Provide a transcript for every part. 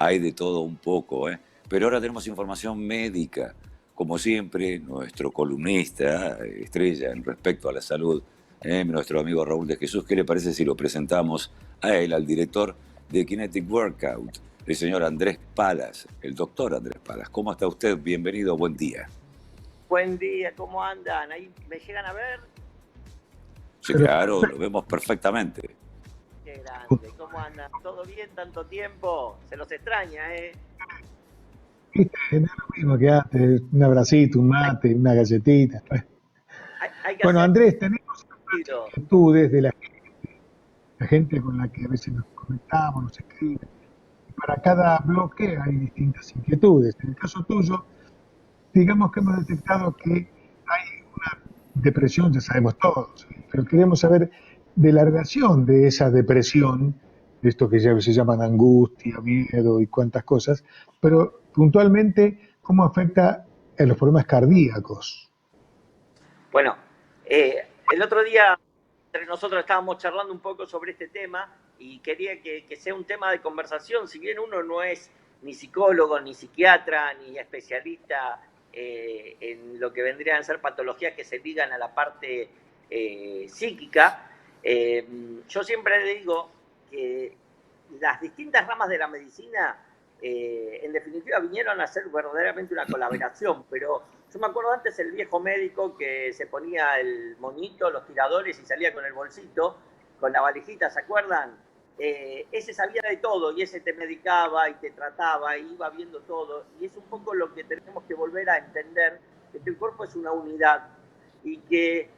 hay de todo un poco, ¿eh? Pero ahora tenemos información médica. Como siempre, nuestro columnista estrella en respecto a la salud, nuestro amigo Raúl de Jesús. ¿Qué le parece si lo presentamos a él, al director de Kinetic Workout, el señor Andrés Palas, el doctor Andrés Palas? ¿Cómo está usted? Bienvenido, buen día. Buen día, ¿cómo andan? ¿Ahí me llegan a ver? Sí, claro, lo vemos perfectamente. Qué grande, ¿cómo andan? ¿Todo bien? ¿Tanto tiempo? Se los extraña, ¿eh? No es lo mismo que antes, un abracito, un mate, una galletita. Hay que Bueno, hacer Andrés, tenemos sentido. inquietudes de la gente con la que a veces nos conectamos, nos escribe. Para cada bloque hay distintas inquietudes. En el caso tuyo, digamos que hemos detectado que hay una depresión, ya sabemos todos, pero queremos saber de la relación de esa depresión, de esto que ya se llaman angustia, miedo y cuantas cosas, pero puntualmente, ¿cómo afecta a los problemas cardíacos? Bueno, el otro día entre nosotros estábamos charlando un poco sobre este tema y quería que sea un tema de conversación, si bien uno no es ni psicólogo, ni psiquiatra, ni especialista en lo que vendrían a ser patologías que se ligan a la parte psíquica. Yo siempre digo que las distintas ramas de la medicina, en definitiva, vinieron a ser verdaderamente una colaboración, pero yo me acuerdo antes el viejo médico que se ponía el moñito, los tiradores y salía con el bolsito, con la valijita, ¿se acuerdan? Ese sabía de todo y ese te medicaba y te trataba y iba viendo todo. Y es un poco lo que tenemos que volver a entender, que el cuerpo es una unidad y que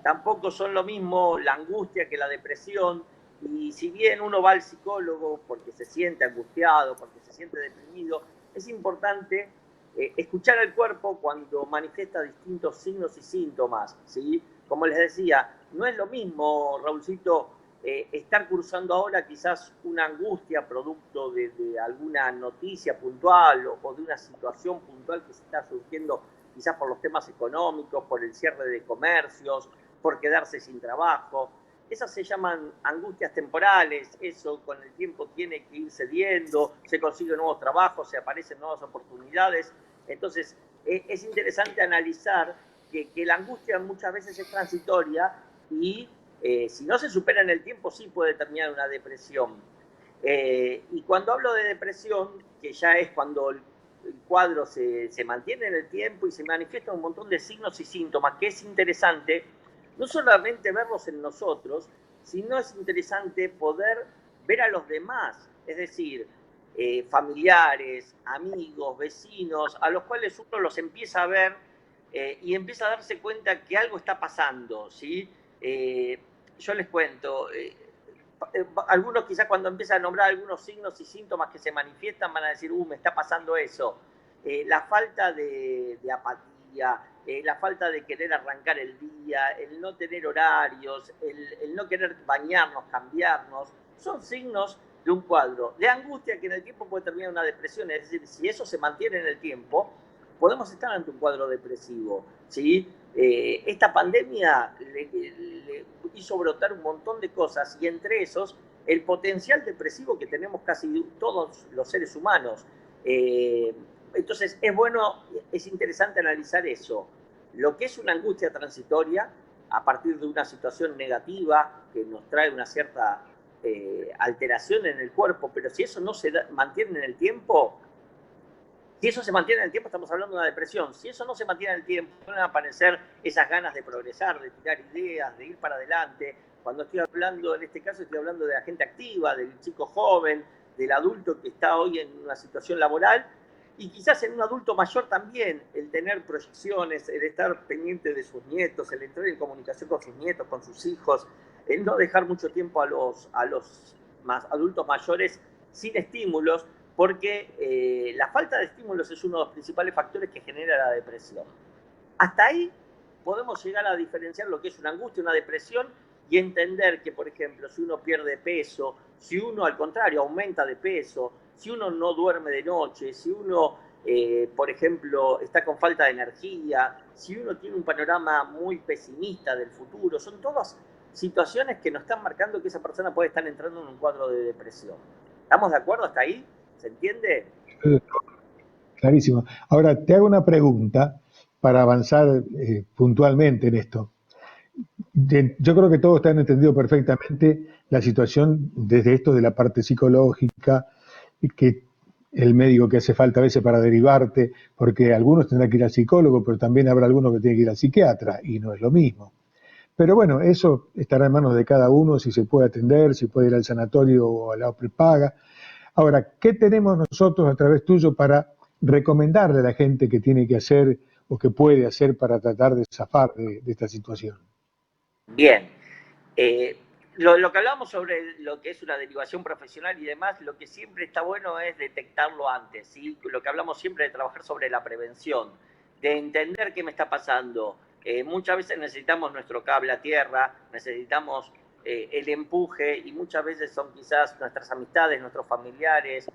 tampoco son lo mismo la angustia que la depresión. Y si bien uno va al psicólogo porque se siente angustiado, porque se siente deprimido, es importante escuchar al cuerpo cuando manifiesta distintos signos y síntomas, ¿sí? Como les decía, no es lo mismo, Raulcito, estar cursando ahora quizás una angustia producto de alguna noticia puntual o de una situación puntual que se está surgiendo quizás por los temas económicos, por el cierre de comercios, por quedarse sin trabajo. Esas se llaman angustias temporales, eso con el tiempo tiene que ir cediendo, se consiguen nuevos trabajos, se aparecen nuevas oportunidades. Entonces, es interesante analizar que la angustia muchas veces es transitoria y si no se supera en el tiempo sí puede terminar una depresión. Y cuando hablo de depresión, que ya es cuando el cuadro se mantiene en el tiempo y se manifiesta un montón de signos y síntomas, que es interesante no solamente verlos en nosotros, sino es interesante poder ver a los demás, es decir, familiares, amigos, vecinos, a los cuales uno los empieza a ver y empieza a darse cuenta que algo está pasando, ¿sí? Yo les cuento, algunos quizás cuando empiezan a nombrar algunos signos y síntomas que se manifiestan van a decir, me está pasando eso. La falta de apatía, la falta de querer arrancar el día, el no tener horarios, el no querer bañarnos, cambiarnos, son signos de un cuadro de angustia que en el tiempo puede terminar una depresión. Es decir, si eso se mantiene en el tiempo, podemos estar ante un cuadro depresivo, ¿sí? Esta pandemia le hizo brotar un montón de cosas y entre esos el potencial depresivo que tenemos casi todos los seres humanos. Entonces es bueno, es interesante analizar eso, lo que es una angustia transitoria a partir de una situación negativa que nos trae una cierta alteración en el cuerpo, pero si eso no se mantiene en el tiempo, si eso se mantiene en el tiempo, estamos hablando de una depresión. Si eso no se mantiene en el tiempo, van a aparecer esas ganas de progresar, de tirar ideas, de ir para adelante. Cuando estoy hablando, en este caso, estoy hablando de la gente activa, del chico joven, del adulto que está hoy en una situación laboral y quizás en un adulto mayor también, el tener proyecciones, el estar pendiente de sus nietos, el entrar en comunicación con sus nietos, con sus hijos, el no dejar mucho tiempo a los adultos mayores sin estímulos, porque la falta de estímulos es uno de los principales factores que genera la depresión. Hasta ahí podemos llegar a diferenciar lo que es una angustia, una depresión, y entender que, por ejemplo, si uno pierde peso, si uno al contrario aumenta de peso, si uno no duerme de noche, si uno, por ejemplo, está con falta de energía, si uno tiene un panorama muy pesimista del futuro, son todas situaciones que nos están marcando que esa persona puede estar entrando en un cuadro de depresión. ¿Estamos de acuerdo hasta ahí? ¿Se entiende? Clarísimo. Ahora, te hago una pregunta para avanzar puntualmente en esto. Yo creo que todos están entendido perfectamente la situación desde esto de la parte psicológica, y que el médico que hace falta a veces para derivarte, porque algunos tendrán que ir al psicólogo, pero también habrá algunos que tienen que ir al psiquiatra, y no es lo mismo. Pero bueno, eso estará en manos de cada uno, si se puede atender, si puede ir al sanatorio o a la prepaga. Ahora, ¿qué tenemos nosotros a través tuyo para recomendarle a la gente que tiene que hacer o que puede hacer para tratar de zafar de esta situación? Bien. Lo que hablamos sobre lo que es una derivación profesional y demás, lo que siempre está bueno es detectarlo antes, ¿sí? Lo que hablamos siempre de trabajar sobre la prevención, de entender qué me está pasando. Muchas veces necesitamos nuestro cable a tierra, necesitamos el empuje, y muchas veces son quizás nuestras amistades, nuestros familiares,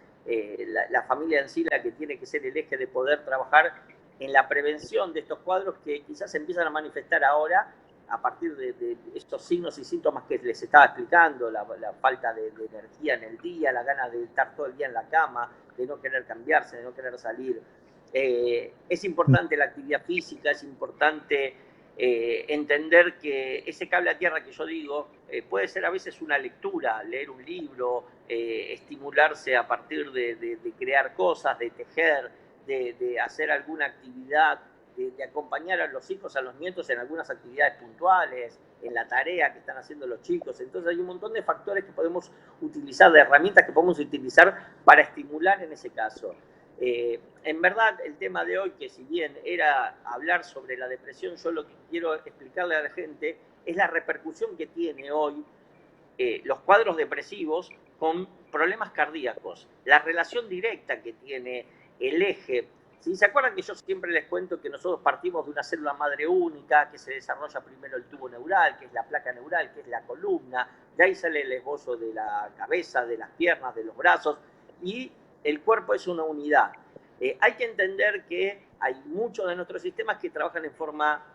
la familia en sí la que tiene que ser el eje de poder trabajar en la prevención de estos cuadros que quizás se empiezan a manifestar ahora a partir de estos signos y síntomas que les estaba explicando, la falta de energía en el día, la gana de estar todo el día en la cama, de no querer cambiarse, de no querer salir. Es importante la actividad física, es importante entender que ese cable a tierra que yo digo puede ser a veces una lectura, leer un libro, estimularse a partir de crear cosas, de tejer, de hacer alguna actividad, de acompañar a los hijos, a los nietos en algunas actividades puntuales, en la tarea que están haciendo los chicos. Entonces hay un montón de factores que podemos utilizar, de herramientas que podemos utilizar para estimular en ese caso. En verdad, el tema de hoy, que si bien era hablar sobre la depresión, yo lo que quiero explicarle a la gente es la repercusión que tiene hoy los cuadros depresivos con problemas cardíacos, la relación directa que tiene el eje. ¿Sí? ¿Se acuerdan que yo siempre les cuento que nosotros partimos de una célula madre única, que se desarrolla primero el tubo neural, que es la placa neural, que es la columna, de ahí sale el esbozo de la cabeza, de las piernas, de los brazos, y el cuerpo es una unidad? Hay que entender que hay muchos de nuestros sistemas que trabajan en forma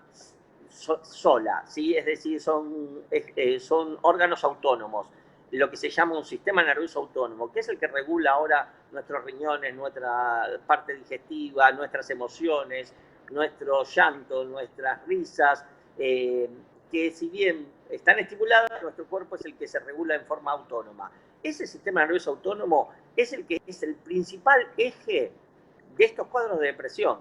sola, ¿sí? Es decir, son órganos autónomos, lo que se llama un sistema nervioso autónomo, que es el que regula ahora nuestros riñones, nuestra parte digestiva, nuestras emociones, nuestro llanto, nuestras risas, que si bien están estimuladas, nuestro cuerpo es el que se regula en forma autónoma. Ese sistema nervioso autónomo es el que es el principal eje de estos cuadros de depresión.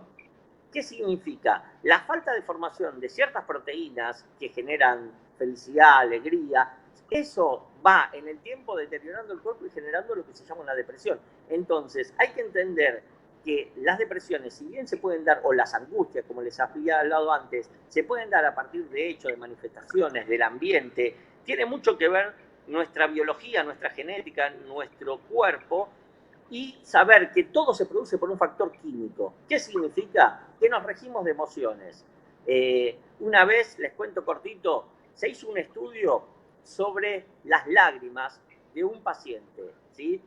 ¿Qué significa? La falta de formación de ciertas proteínas que generan felicidad, alegría, eso va en el tiempo deteriorando el cuerpo y generando lo que se llama una depresión. Entonces, hay que entender que las depresiones, si bien se pueden dar, o las angustias, como les había hablado antes, se pueden dar a partir de hechos, de manifestaciones, del ambiente. Tiene mucho que ver nuestra biología, nuestra genética, nuestro cuerpo, y saber que todo se produce por un factor químico. ¿Qué significa? Que nos regimos de emociones. Una vez, les cuento cortito, se hizo un estudio sobre las lágrimas de un paciente, ¿sí?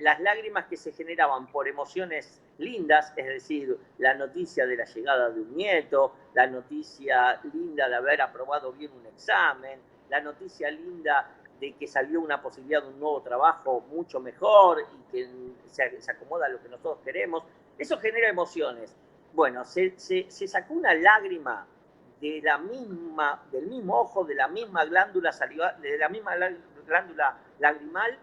Las lágrimas que se generaban por emociones lindas, es decir, la noticia de la llegada de un nieto, la noticia linda de haber aprobado bien un examen, la noticia linda de que salió una posibilidad de un nuevo trabajo mucho mejor y que se acomoda a lo que nosotros queremos. Eso genera emociones. Bueno, se sacó una lágrima de del mismo ojo, de la misma glándula salival, de la misma glándula lagrimal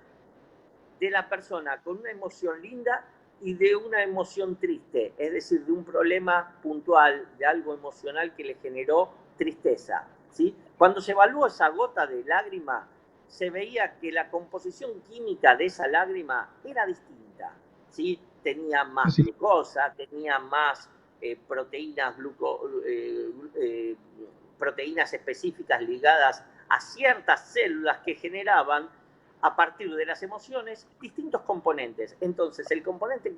de la persona con una emoción linda y de una emoción triste, es decir, de un problema puntual, de algo emocional que le generó tristeza, ¿sí? Cuando se evaluó esa gota de lágrima, se veía que la composición química de esa lágrima era distinta, ¿sí? Tenía más Sí, glucosa, tenía más proteínas, proteínas específicas ligadas a ciertas células que generaban a partir de las emociones distintos componentes. Entonces, el componente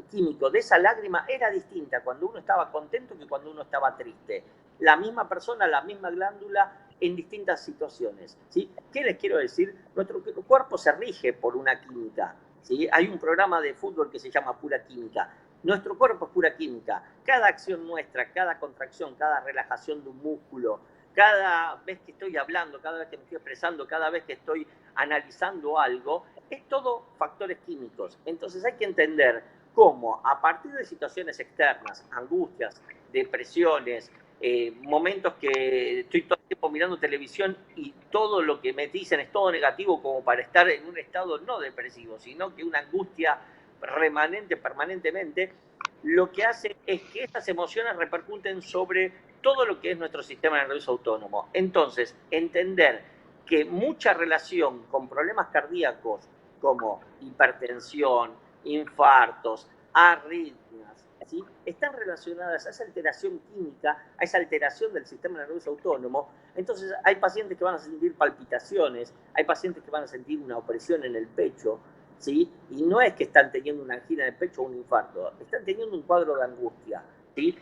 químico de esa lágrima era distinta cuando uno estaba contento que cuando uno estaba triste. La misma persona, la misma glándula en distintas situaciones, ¿sí? ¿Qué les quiero decir? Nuestro cuerpo se rige por una química, ¿sí? Hay un programa de fútbol que se llama Pura Química. Nuestro cuerpo es pura química. Cada acción nuestra, cada contracción, cada relajación de un músculo, cada vez que estoy hablando, cada vez que me estoy expresando, cada vez que estoy analizando algo, es todo factores químicos. Entonces hay que entender cómo a partir de situaciones externas, angustias, depresiones, momentos que estoy todo el tiempo mirando televisión y todo lo que me dicen es todo negativo como para estar en un estado no depresivo, sino que una angustia remanente permanentemente, lo que hace es que estas emociones repercuten sobre todo lo que es nuestro sistema nervioso autónomo. Entonces, entender que mucha relación con problemas cardíacos como hipertensión, infartos, arritmias, ¿sí? Están relacionadas a esa alteración química, a esa alteración del sistema nervioso autónomo. Entonces hay pacientes que van a sentir palpitaciones, hay pacientes que van a sentir una opresión en el pecho, ¿sí? Y no es que están teniendo una angina en el pecho o un infarto, están teniendo un cuadro de angustia, ¿sí?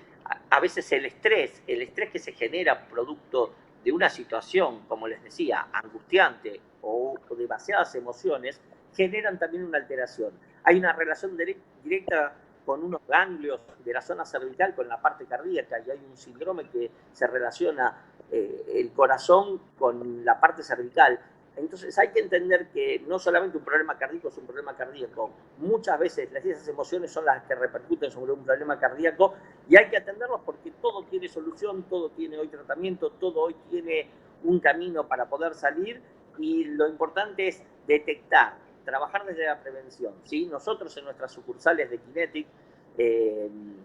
A veces el estrés que se genera producto de una situación, como les decía, angustiante o demasiadas emociones, generan también una alteración. Hay una relación directa con unos ganglios de la zona cervical con la parte cardíaca y hay un síndrome que se relaciona el corazón con la parte cervical. Entonces hay que entender que no solamente un problema cardíaco es un problema cardíaco, muchas veces esas emociones son las que repercuten sobre un problema cardíaco y hay que atenderlos porque todo tiene solución, todo tiene hoy tratamiento, todo hoy tiene un camino para poder salir y lo importante es detectar, trabajar desde la prevención, ¿sí? Nosotros en nuestras sucursales de Kinetic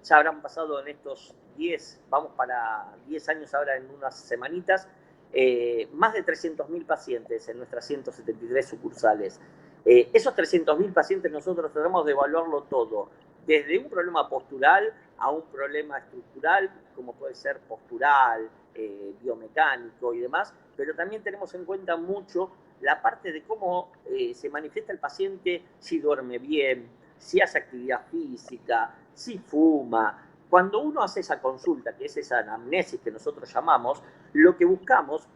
ya habrán pasado en estos 10, vamos para 10 años ahora en unas semanitas, más de 300.000 pacientes en nuestras 173 sucursales. Esos 300.000 pacientes nosotros tratamos de evaluarlo todo, desde un problema postural a un problema estructural, como puede ser postural, biomecánico y demás, pero también tenemos en cuenta mucho la parte de cómo se manifiesta el paciente, si duerme bien, si hace actividad física, si fuma. Cuando uno hace esa consulta, que es esa anamnesis que nosotros llamamos, lo que buscamos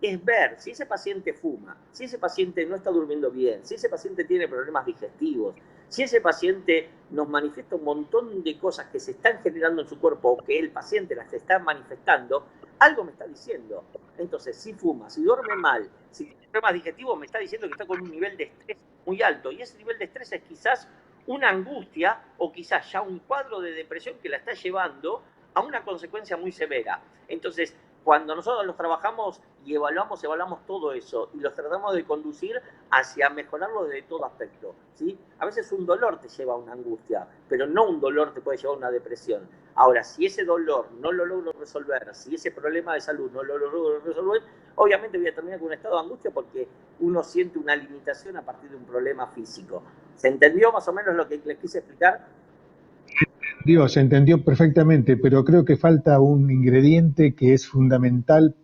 es ver si ese paciente fuma, si ese paciente no está durmiendo bien, si ese paciente tiene problemas digestivos, si ese paciente nos manifiesta un montón de cosas que se están generando en su cuerpo o que el paciente las está manifestando, algo me está diciendo. Entonces, si fuma, si duerme mal, si tiene problemas digestivos, me está diciendo que está con un nivel de estrés muy alto. Y ese nivel de estrés es quizás una angustia o quizás ya un cuadro de depresión que la está llevando a una consecuencia muy severa. Entonces, cuando nosotros los trabajamos y evaluamos todo eso y los tratamos de conducir hacia mejorarlo desde todo aspecto, ¿sí? A veces un dolor te lleva a una angustia, pero no un dolor te puede llevar a una depresión. Ahora, si ese dolor no lo logro resolver, si ese problema de salud no lo logro resolver, obviamente voy a terminar con un estado de angustia porque uno siente una limitación a partir de un problema físico. ¿Se entendió más o menos lo que les quise explicar? Dios, se entendió perfectamente, pero creo que falta un ingrediente que es fundamental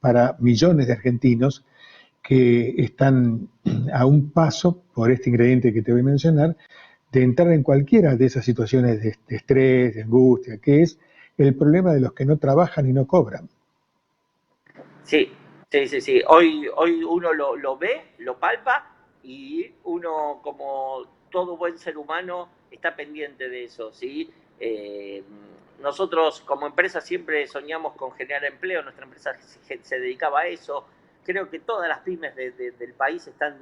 para millones de argentinos que están a un paso por este ingrediente que te voy a mencionar, de entrar en cualquiera de esas situaciones de estrés, de angustia, que es el problema de los que no trabajan y no cobran. Sí, sí, sí, sí. Hoy uno lo ve, lo palpa y uno, como todo buen ser humano, está pendiente de eso, ¿sí? Nosotros como empresa siempre soñamos con generar empleo, nuestra empresa se dedicaba a eso. Creo que todas las pymes del país están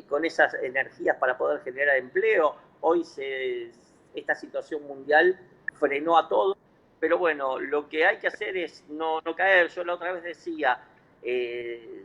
con esas energías para poder generar empleo. Hoy esta situación mundial frenó a todo, pero bueno, lo que hay que hacer es no caer. Yo la otra vez decía,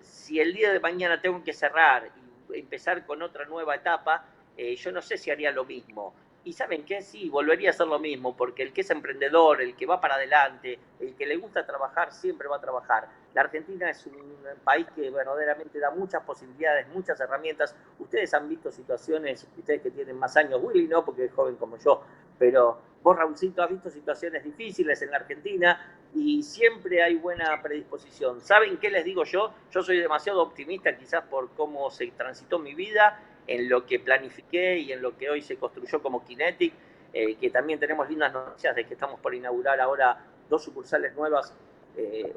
si el día de mañana tengo que cerrar y empezar con otra nueva etapa, yo no sé si haría lo mismo. Y ¿saben qué? Sí, volvería a hacer lo mismo, porque el que es emprendedor, el que va para adelante, el que le gusta trabajar, siempre va a trabajar. La Argentina es un país que verdaderamente da muchas posibilidades, muchas herramientas. Ustedes han visto situaciones, ustedes que tienen más años, Willy no, porque es joven como yo, pero vos, Raulcito, has visto situaciones difíciles en la Argentina y siempre hay buena predisposición. ¿Saben qué les digo yo? Yo soy demasiado optimista quizás por cómo se transitó mi vida, en lo que planifiqué y en lo que hoy se construyó como Kinetic, que también tenemos lindas noticias de que estamos por inaugurar ahora 2 sucursales nuevas,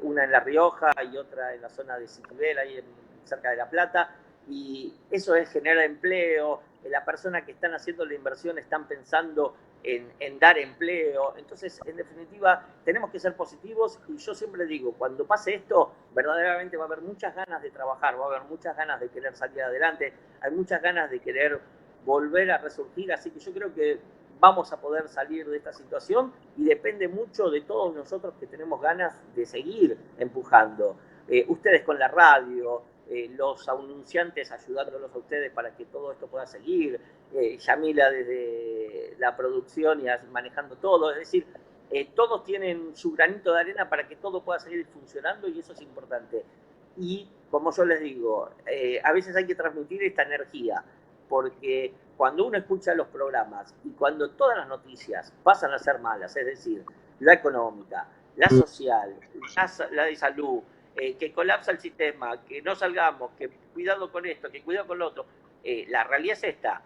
una en La Rioja y otra en la zona de Citibel, ahí cerca de La Plata, y eso es generar empleo. La persona que están haciendo la inversión están pensando en dar empleo. Entonces, en definitiva, tenemos que ser positivos y yo siempre digo, cuando pase esto, verdaderamente va a haber muchas ganas de trabajar, va a haber muchas ganas de querer salir adelante, hay muchas ganas de querer volver a resurgir, así que yo creo que vamos a poder salir de esta situación y depende mucho de todos nosotros que tenemos ganas de seguir empujando. Ustedes con la radio, los anunciantes ayudándolos a ustedes para que todo esto pueda seguir, Yamila desde la producción y manejando todo, es decir, todos tienen su granito de arena para que todo pueda seguir funcionando y eso es importante. Y como yo les digo, a veces hay que transmitir esta energía, porque cuando uno escucha los programas y cuando todas las noticias pasan a ser malas, es decir, la económica, la social, la de salud, que colapsa el sistema, que no salgamos, que cuidado con esto, que cuidado con lo otro, la realidad es esta.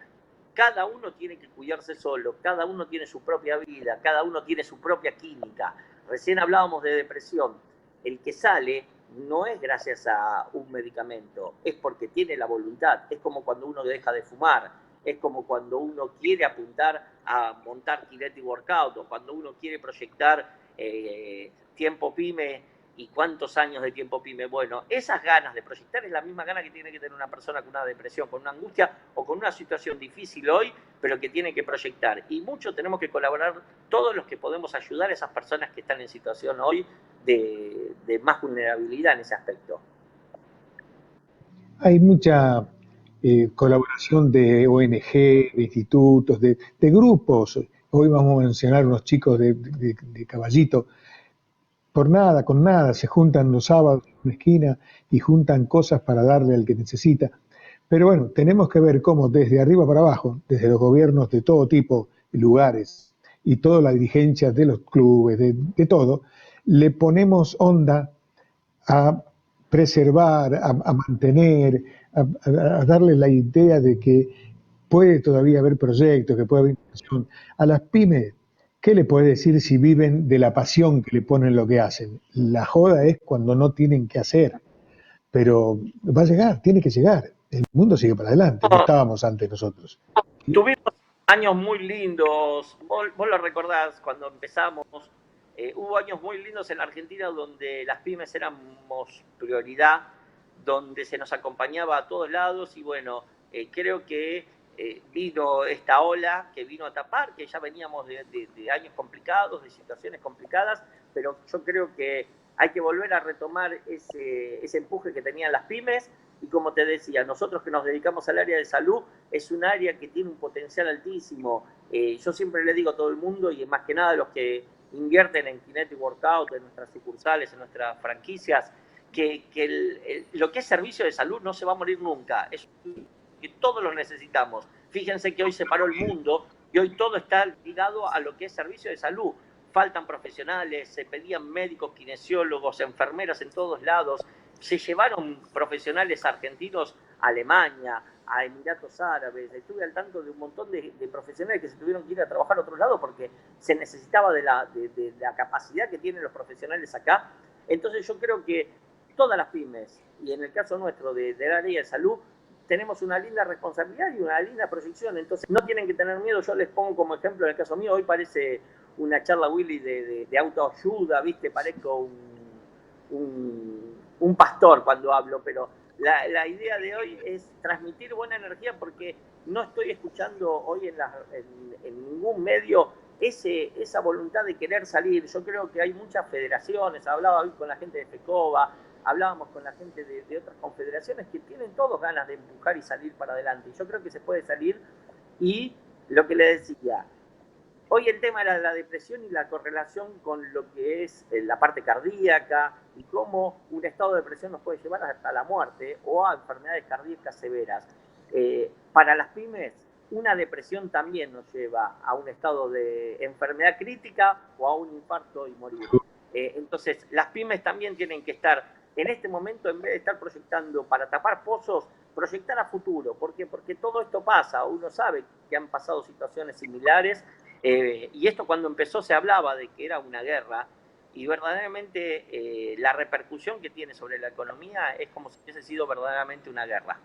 Cada uno tiene que cuidarse solo, cada uno tiene su propia vida, cada uno tiene su propia química. Recién hablábamos de depresión. El que sale no es gracias a un medicamento, es porque tiene la voluntad. Es como cuando uno deja de fumar, es como cuando uno quiere apuntar a montar Kinetic Workout, o cuando uno quiere proyectar tiempo pyme. ¿Y cuántos años de tiempo pyme? Bueno, esas ganas de proyectar es la misma gana que tiene que tener una persona con una depresión, con una angustia o con una situación difícil hoy, pero que tiene que proyectar. Y mucho tenemos que colaborar todos los que podemos ayudar a esas personas que están en situación hoy de más vulnerabilidad en ese aspecto. Hay mucha colaboración de ONG, de institutos, de grupos. Hoy vamos a mencionar unos chicos de Caballito. Por nada, con nada, se juntan los sábados en una esquina y juntan cosas para darle al que necesita. Pero bueno, tenemos que ver cómo desde arriba para abajo, desde los gobiernos de todo tipo, lugares, y toda la dirigencia de los clubes, de todo, le ponemos onda a preservar, a mantener, a darle la idea de que puede todavía haber proyectos, que puede haber inversión. A las pymes, ¿qué le puede decir si viven de la pasión que le ponen lo que hacen? La joda es cuando no tienen que hacer, pero va a llegar, tiene que llegar. El mundo sigue para adelante, no estábamos antes nosotros. Tuvimos años muy lindos, vos lo recordás cuando empezamos, hubo años muy lindos en la Argentina donde las pymes éramos prioridad, donde se nos acompañaba a todos lados y bueno, creo que vino esta ola que vino a tapar, que ya veníamos de años complicados, de situaciones complicadas, pero yo creo que hay que volver a retomar ese empuje que tenían las pymes y como te decía, nosotros que nos dedicamos al área de salud, es un área que tiene un potencial altísimo. Yo siempre le digo a todo el mundo y más que nada a los que invierten en Kinetic Workout, en nuestras sucursales, en nuestras franquicias, que lo que es servicio de salud no se va a morir nunca, es que todos lo necesitamos. Fíjense que hoy se paró el mundo y hoy todo está ligado a lo que es servicio de salud. Faltan profesionales, se pedían médicos, kinesiólogos, enfermeras en todos lados, se llevaron profesionales argentinos a Alemania, a Emiratos Árabes, estuve al tanto de un montón de profesionales que se tuvieron que ir a trabajar a otro lado porque se necesitaba de la capacidad que tienen los profesionales acá. Entonces yo creo que todas las pymes, y en el caso nuestro del área de salud, tenemos una linda responsabilidad y una linda proyección, entonces no tienen que tener miedo. Yo les pongo como ejemplo en el caso mío, hoy parece una charla Willy de autoayuda, ¿viste? Parezco un pastor cuando hablo, pero la idea de hoy es transmitir buena energía porque no estoy escuchando hoy en ningún medio esa voluntad de querer salir. Yo creo que hay muchas federaciones, hablaba hoy con la gente de FECOBA, hablábamos con la gente de otras confederaciones que tienen todos ganas de empujar y salir para adelante. Yo creo que se puede salir y lo que le decía, hoy el tema era la depresión y la correlación con lo que es la parte cardíaca y cómo un estado de depresión nos puede llevar hasta la muerte o a enfermedades cardíacas severas. Para las pymes, una depresión también nos lleva a un estado de enfermedad crítica o a un infarto y morir. Entonces, las pymes también tienen que estar en este momento, en vez de estar proyectando para tapar pozos, proyectar a futuro. ¿Por qué? Porque todo esto pasa. Uno sabe que han pasado situaciones similares. Y esto cuando empezó se hablaba de que era una guerra y verdaderamente la repercusión que tiene sobre la economía es como si hubiese sido verdaderamente una guerra.